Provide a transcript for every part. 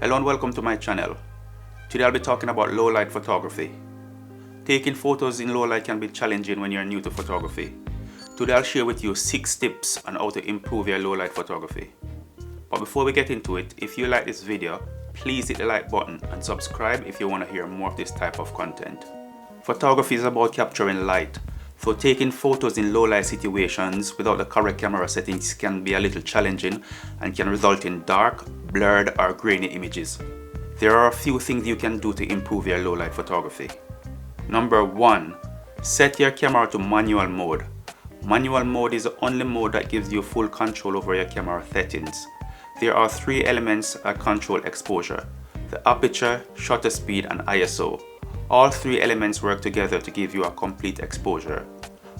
Hello and welcome to my channel. Today I'll be talking about low light photography. Taking photos in low light can be challenging when you're new to photography. Today I'll share with you 6 tips on how to improve your low light photography. But before we get into it, if you like this video, please hit the like button and subscribe if you want to hear more of this type of content. Photography is about capturing light. So taking photos in low light situations without the correct camera settings can be a little challenging and can result in dark, blurred or grainy images. There are a few things you can do to improve your low light photography. Number 1. Set your camera to manual mode. Manual mode is the only mode that gives you full control over your camera settings. There are 3 elements that control exposure: the aperture, shutter speed and ISO. All 3 elements work together to give you a complete exposure.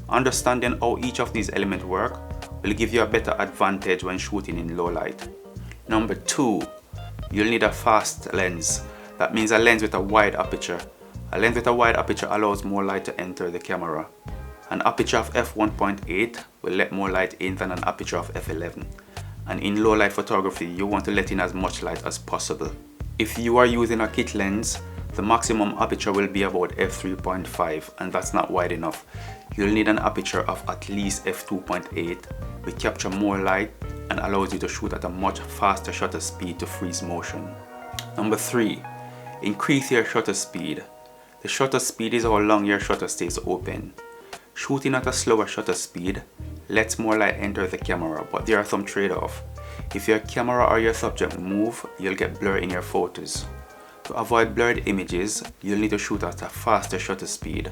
Understanding how each of these elements work will give you a better advantage when shooting in low light. Number 2. You'll need a fast lens. That means a lens with a wide aperture. A lens with a wide aperture allows more light to enter the camera. An aperture of f1.8 will let more light in than an aperture of f11. And in low light photography, you want to let in as much light as possible. If you are using a kit lens, the maximum aperture will be about f3.5, and that's not wide enough. You'll need an aperture of at least f2.8, which capture more light and allows you to shoot at a much faster shutter speed to freeze motion. Number 3. Increase your shutter speed. The shutter speed is how long your shutter stays open. Shooting at a slower shutter speed lets more light enter the camera, but there are some trade-offs. If your camera or your subject move, you'll get blur in your photos. To avoid blurred images, you'll need to shoot at a faster shutter speed.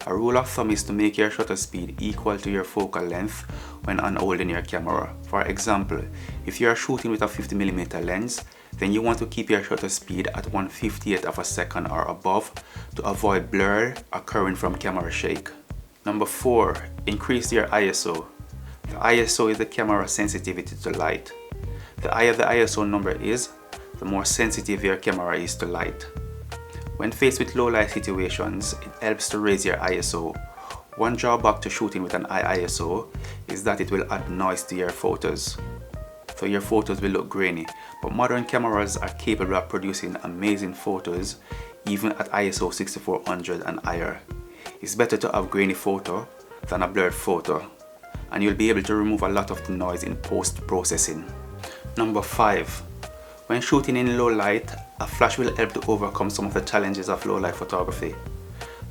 A rule of thumb is to make your shutter speed equal to your focal length when unholding your camera. For example, if you are shooting with a 50mm lens, then you want to keep your shutter speed at 1/58th of a second or above to avoid blur occurring from camera shake. Number 4. Increase your ISO. The ISO is the camera sensitivity to light. The higher the ISO number is, the more sensitive your camera is to light. When faced with low light situations, it helps to raise your ISO. One drawback to shooting with an high ISO is that it will add noise to your photos. So your photos will look grainy, but modern cameras are capable of producing amazing photos even at ISO 6400 and higher. It's better to have grainy photo than a blurred photo, and you'll be able to remove a lot of the noise in post-processing. Number 5. When shooting in low light, a flash will help to overcome some of the challenges of low light photography.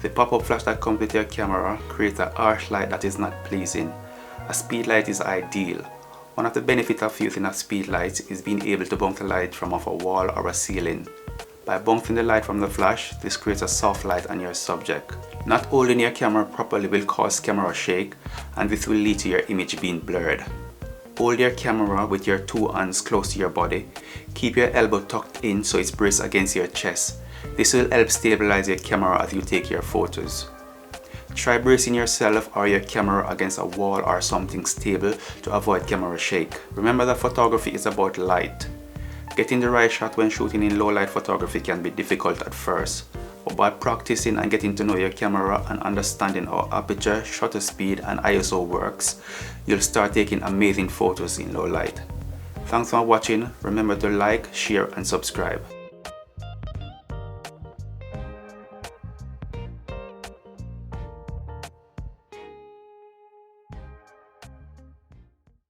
The pop-up flash that comes with your camera creates a harsh light that is not pleasing. A speed light is ideal. One of the benefits of using a speed light is being able to bounce the light from off a wall or a ceiling. By bouncing the light from the flash, this creates a soft light on your subject. Not holding your camera properly will cause camera shake, and this will lead to your image being blurred. Hold your camera with your 2 hands close to your body. Keep your elbow tucked in so it's braced against your chest. This will help stabilize your camera as you take your photos. Try bracing yourself or your camera against a wall or something stable to avoid camera shake. Remember that photography is about light. Getting the right shot when shooting in low light photography can be difficult at first, but by practicing and getting to know your camera and understanding how aperture, shutter speed and ISO works, you'll start taking amazing photos in low light. Thanks for watching. Remember to like, share and subscribe.